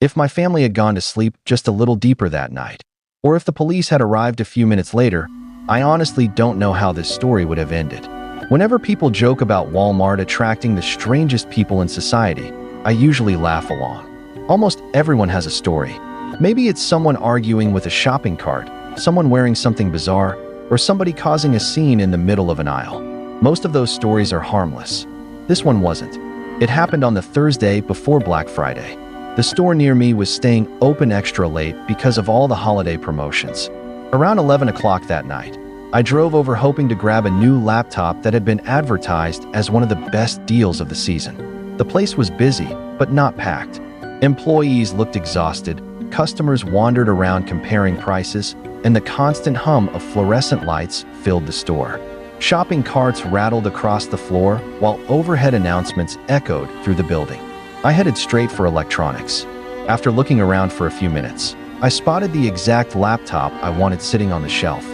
if my family had gone to sleep just a little deeper that night, or if the police had arrived a few minutes later. I honestly don't know how this story would have ended. Whenever people joke about Walmart attracting the strangest people in society, I usually laugh along. Almost everyone has a story. Maybe it's someone arguing with a shopping cart, someone wearing something bizarre, or somebody causing a scene in the middle of an aisle. Most of those stories are harmless. This one wasn't. It happened on the Thursday before Black Friday. The store near me was staying open extra late because of all the holiday promotions. Around 11 o'clock that night, I drove over hoping to grab a new laptop that had been advertised as one of the best deals of the season. The place was busy, but not packed. Employees looked exhausted, customers wandered around comparing prices, and the constant hum of fluorescent lights filled the store. Shopping carts rattled across the floor, while overhead announcements echoed through the building. I headed straight for electronics. After looking around for a few minutes, I spotted the exact laptop I wanted sitting on the shelf.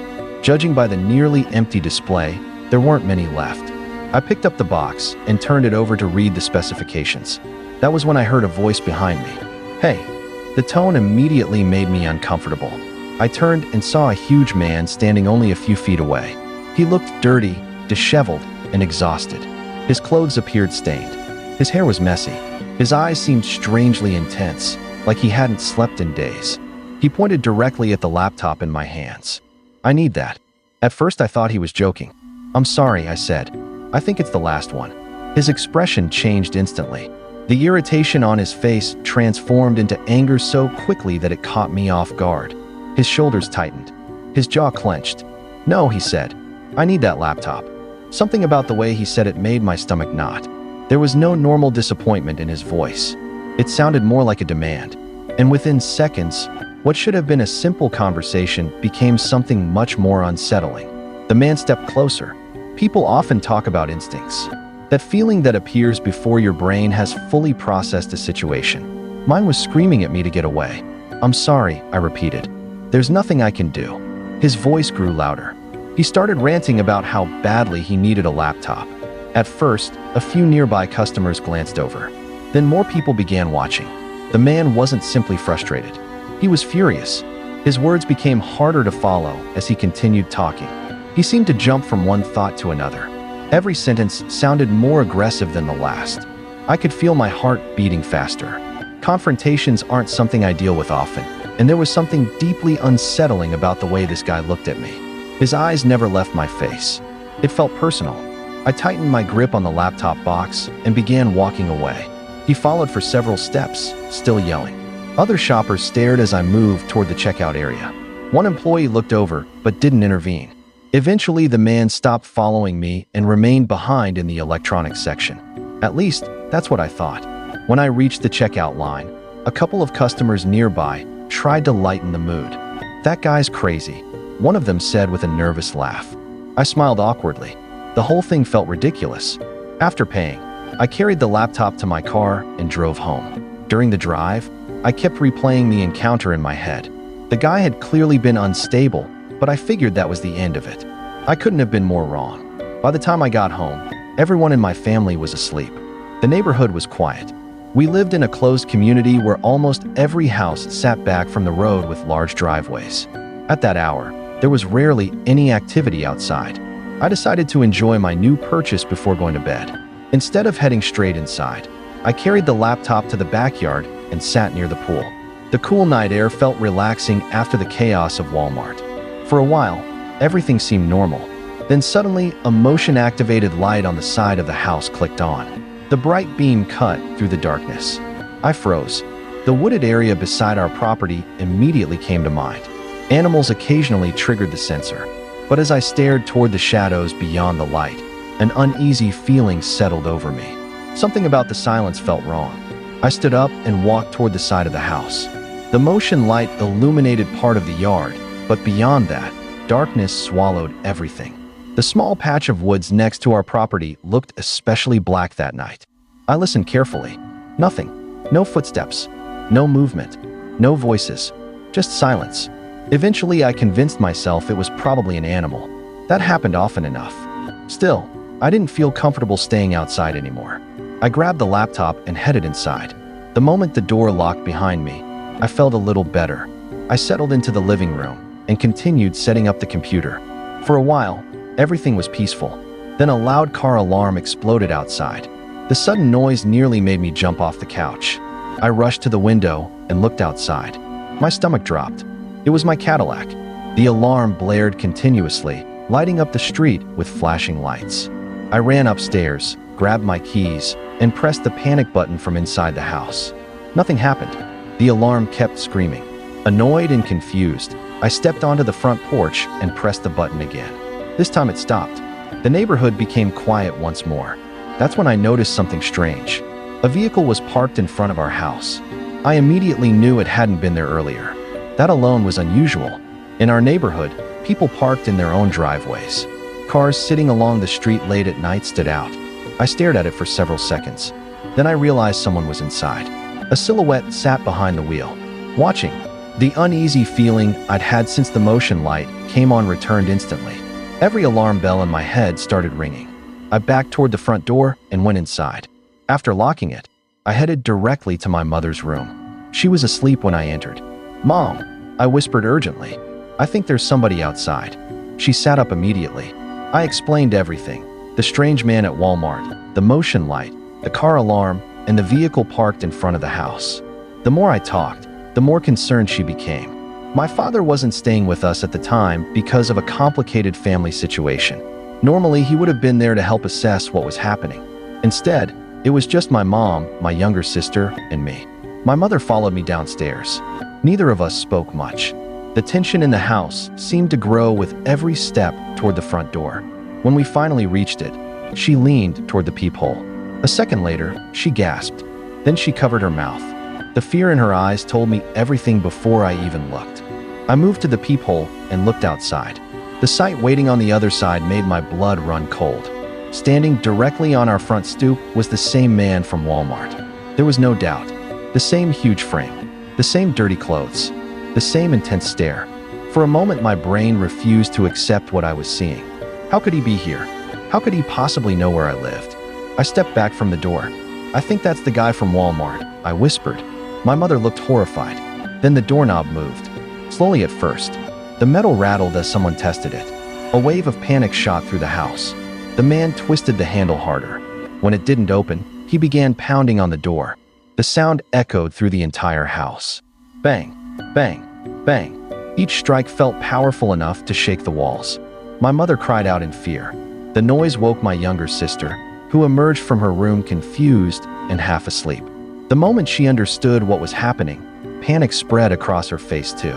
Judging by the nearly empty display, there weren't many left. I picked up the box and turned it over to read the specifications. That was when I heard a voice behind me. "Hey." The tone immediately made me uncomfortable. I turned and saw a huge man standing only a few feet away. He looked dirty, disheveled, and exhausted. His clothes appeared stained. His hair was messy. His eyes seemed strangely intense, like he hadn't slept in days. He pointed directly at the laptop in my hands. "I need that." At first I thought he was joking. "I'm sorry," I said. "I think it's the last one." His expression changed instantly. The irritation on his face transformed into anger so quickly that it caught me off guard. His shoulders tightened. His jaw clenched. "No," he said. "I need that laptop." Something about the way he said it made my stomach knot. There was no normal disappointment in his voice. It sounded more like a demand. And within seconds, what should have been a simple conversation became something much more unsettling. The man stepped closer. People often talk about instincts. That feeling that appears before your brain has fully processed a situation. Mine was screaming at me to get away. "I'm sorry," I repeated. "There's nothing I can do." His voice grew louder. He started ranting about how badly he needed a laptop. At first, a few nearby customers glanced over. Then more people began watching. The man wasn't simply frustrated. He was furious. His words became harder to follow as he continued talking. He seemed to jump from one thought to another. Every sentence sounded more aggressive than the last. I could feel my heart beating faster. Confrontations aren't something I deal with often, and there was something deeply unsettling about the way this guy looked at me. His eyes never left my face. It felt personal. I tightened my grip on the laptop box and began walking away. He followed for several steps, still yelling. Other shoppers stared as I moved toward the checkout area. One employee looked over, but didn't intervene. Eventually, the man stopped following me and remained behind in the electronics section. At least, that's what I thought. When I reached the checkout line, a couple of customers nearby tried to lighten the mood. "That guy's crazy," one of them said with a nervous laugh. I smiled awkwardly. The whole thing felt ridiculous. After paying, I carried the laptop to my car and drove home. During the drive, I kept replaying the encounter in my head. The guy had clearly been unstable, but I figured that was the end of it. I couldn't have been more wrong. By the time I got home, everyone in my family was asleep. The neighborhood was quiet. We lived in a closed community where almost every house sat back from the road with large driveways. At that hour, there was rarely any activity outside. I decided to enjoy my new purchase before going to bed. Instead of heading straight inside, I carried the laptop to the backyard and sat near the pool. The cool night air felt relaxing after the chaos of Walmart. For a while, everything seemed normal. Then suddenly, a motion-activated light on the side of the house clicked on. The bright beam cut through the darkness. I froze. The wooded area beside our property immediately came to mind. Animals occasionally triggered the sensor. But as I stared toward the shadows beyond the light, an uneasy feeling settled over me. Something about the silence felt wrong. I stood up and walked toward the side of the house. The motion light illuminated part of the yard, but beyond that, darkness swallowed everything. The small patch of woods next to our property looked especially black that night. I listened carefully. Nothing. No footsteps. No movement. No voices. Just silence. Eventually, I convinced myself it was probably an animal. That happened often enough. Still, I didn't feel comfortable staying outside anymore. I grabbed the laptop and headed inside. The moment the door locked behind me, I felt a little better. I settled into the living room and continued setting up the computer. For a while, everything was peaceful. Then a loud car alarm exploded outside. The sudden noise nearly made me jump off the couch. I rushed to the window and looked outside. My stomach dropped. It was my Cadillac. The alarm blared continuously, lighting up the street with flashing lights. I ran upstairs, grabbed my keys, and pressed the panic button from inside the house. Nothing happened. The alarm kept screaming. Annoyed and confused, I stepped onto the front porch and pressed the button again. This time it stopped. The neighborhood became quiet once more. That's when I noticed something strange. A vehicle was parked in front of our house. I immediately knew it hadn't been there earlier. That alone was unusual. In our neighborhood, people parked in their own driveways. Cars sitting along the street late at night stood out. I stared at it for several seconds. Then I realized someone was inside. A silhouette sat behind the wheel, watching. The uneasy feeling I'd had since the motion light came on returned instantly. Every alarm bell in my head started ringing. I backed toward the front door and went inside. After locking it, I headed directly to my mother's room. She was asleep when I entered. "Mom," I whispered urgently. "I think there's somebody outside." She sat up immediately. I explained everything. The strange man at Walmart, the motion light, the car alarm, and the vehicle parked in front of the house. The more I talked, the more concerned she became. My father wasn't staying with us at the time because of a complicated family situation. Normally, he would have been there to help assess what was happening. Instead, it was just my mom, my younger sister, and me. My mother followed me downstairs. Neither of us spoke much. The tension in the house seemed to grow with every step toward the front door. When we finally reached it, she leaned toward the peephole. A second later, she gasped. Then she covered her mouth. The fear in her eyes told me everything before I even looked. I moved to the peephole and looked outside. The sight waiting on the other side made my blood run cold. Standing directly on our front stoop was the same man from Walmart. There was no doubt. The same huge frame, the same dirty clothes, the same intense stare. For a moment, my brain refused to accept what I was seeing. How could he be here? How could he possibly know where I lived? I stepped back from the door. "I think that's the guy from Walmart," I whispered. My mother looked horrified. Then the doorknob moved. Slowly at first. The metal rattled as someone tested it. A wave of panic shot through the house. The man twisted the handle harder. When it didn't open, he began pounding on the door. The sound echoed through the entire house. Bang, bang, bang. Each strike felt powerful enough to shake the walls. My mother cried out in fear. The noise woke my younger sister, who emerged from her room confused and half asleep. The moment she understood what was happening, panic spread across her face too.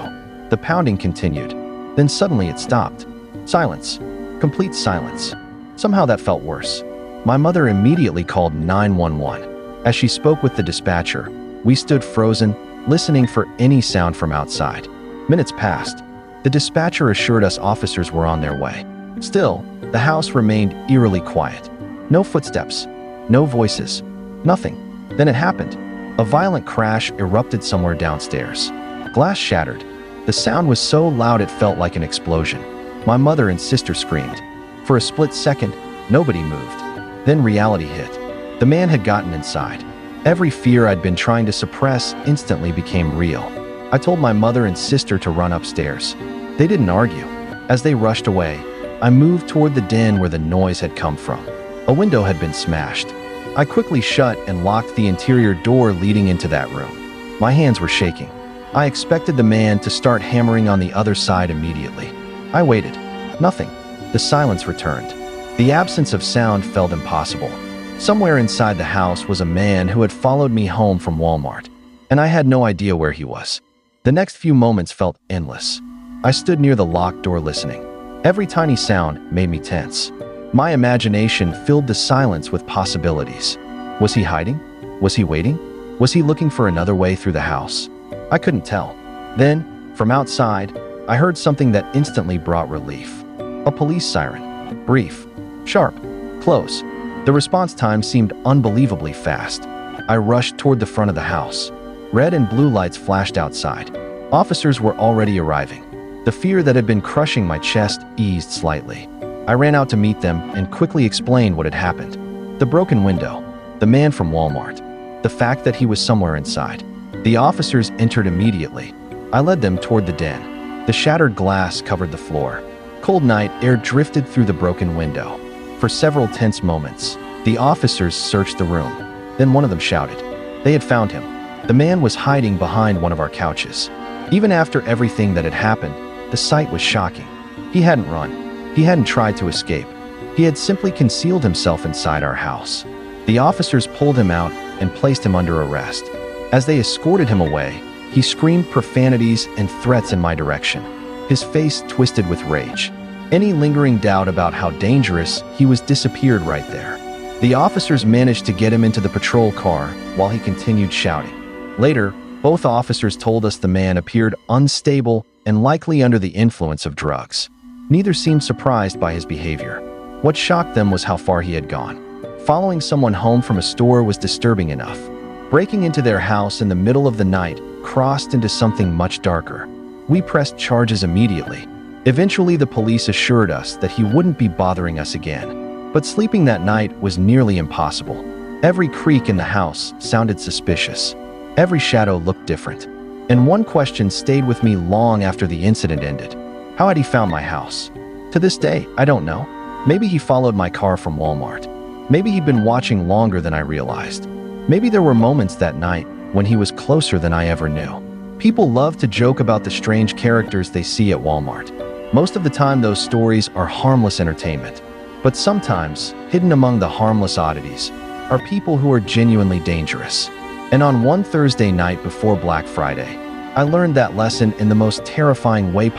The pounding continued. Then suddenly it stopped. Silence. Complete silence. Somehow that felt worse. My mother immediately called 911. As she spoke with the dispatcher, we stood frozen, listening for any sound from outside. Minutes passed. The dispatcher assured us officers were on their way. Still, the house remained eerily quiet. No footsteps. No voices. Nothing. Then it happened. A violent crash erupted somewhere downstairs. Glass shattered. The sound was so loud it felt like an explosion. My mother and sister screamed. For a split second, nobody moved. Then reality hit. The man had gotten inside. Every fear I'd been trying to suppress instantly became real. I told my mother and sister to run upstairs. They didn't argue. As they rushed away, I moved toward the den where the noise had come from. A window had been smashed. I quickly shut and locked the interior door leading into that room. My hands were shaking. I expected the man to start hammering on the other side immediately. I waited. Nothing. The silence returned. The absence of sound felt impossible. Somewhere inside the house was a man who had followed me home from Walmart, and I had no idea where he was. The next few moments felt endless. I stood near the locked door listening. Every tiny sound made me tense. My imagination filled the silence with possibilities. Was he hiding? Was he waiting? Was he looking for another way through the house? I couldn't tell. Then, from outside, I heard something that instantly brought relief. A police siren. Brief. Sharp. Close. The response time seemed unbelievably fast. I rushed toward the front of the house. Red and blue lights flashed outside. Officers were already arriving. The fear that had been crushing my chest eased slightly. I ran out to meet them and quickly explained what had happened. The broken window. The man from Walmart. the fact that he was somewhere inside. The officers entered immediately. I led them toward the den. The shattered glass covered the floor. Cold night air drifted through the broken window. For several tense moments, the officers searched the room. Then one of them shouted. They had found him. The man was hiding behind one of our couches. Even after everything that had happened, the sight was shocking. He hadn't run. He hadn't tried to escape. He had simply concealed himself inside our house. The officers pulled him out and placed him under arrest. As they escorted him away, he screamed profanities and threats in my direction. His face twisted with rage. Any lingering doubt about how dangerous he was disappeared right there. The officers managed to get him into the patrol car while he continued shouting. Later, both officers told us the man appeared unstable and likely under the influence of drugs. Neither seemed surprised by his behavior. What shocked them was how far he had gone. Following someone home from a store was disturbing enough. Breaking into their house in the middle of the night crossed into something much darker. We pressed charges immediately. Eventually, the police assured us that he wouldn't be bothering us again. But sleeping that night was nearly impossible. Every creak in the house sounded suspicious. Every shadow looked different. And one question stayed with me long after the incident ended. How had he found my house? To this day, I don't know. Maybe he followed my car from Walmart. Maybe he'd been watching longer than I realized. Maybe there were moments that night when he was closer than I ever knew. People love to joke about the strange characters they see at Walmart. Most of the time, those stories are harmless entertainment. But sometimes, hidden among the harmless oddities, are people who are genuinely dangerous. And on one Thursday night before Black Friday, I learned that lesson in the most terrifying way possible.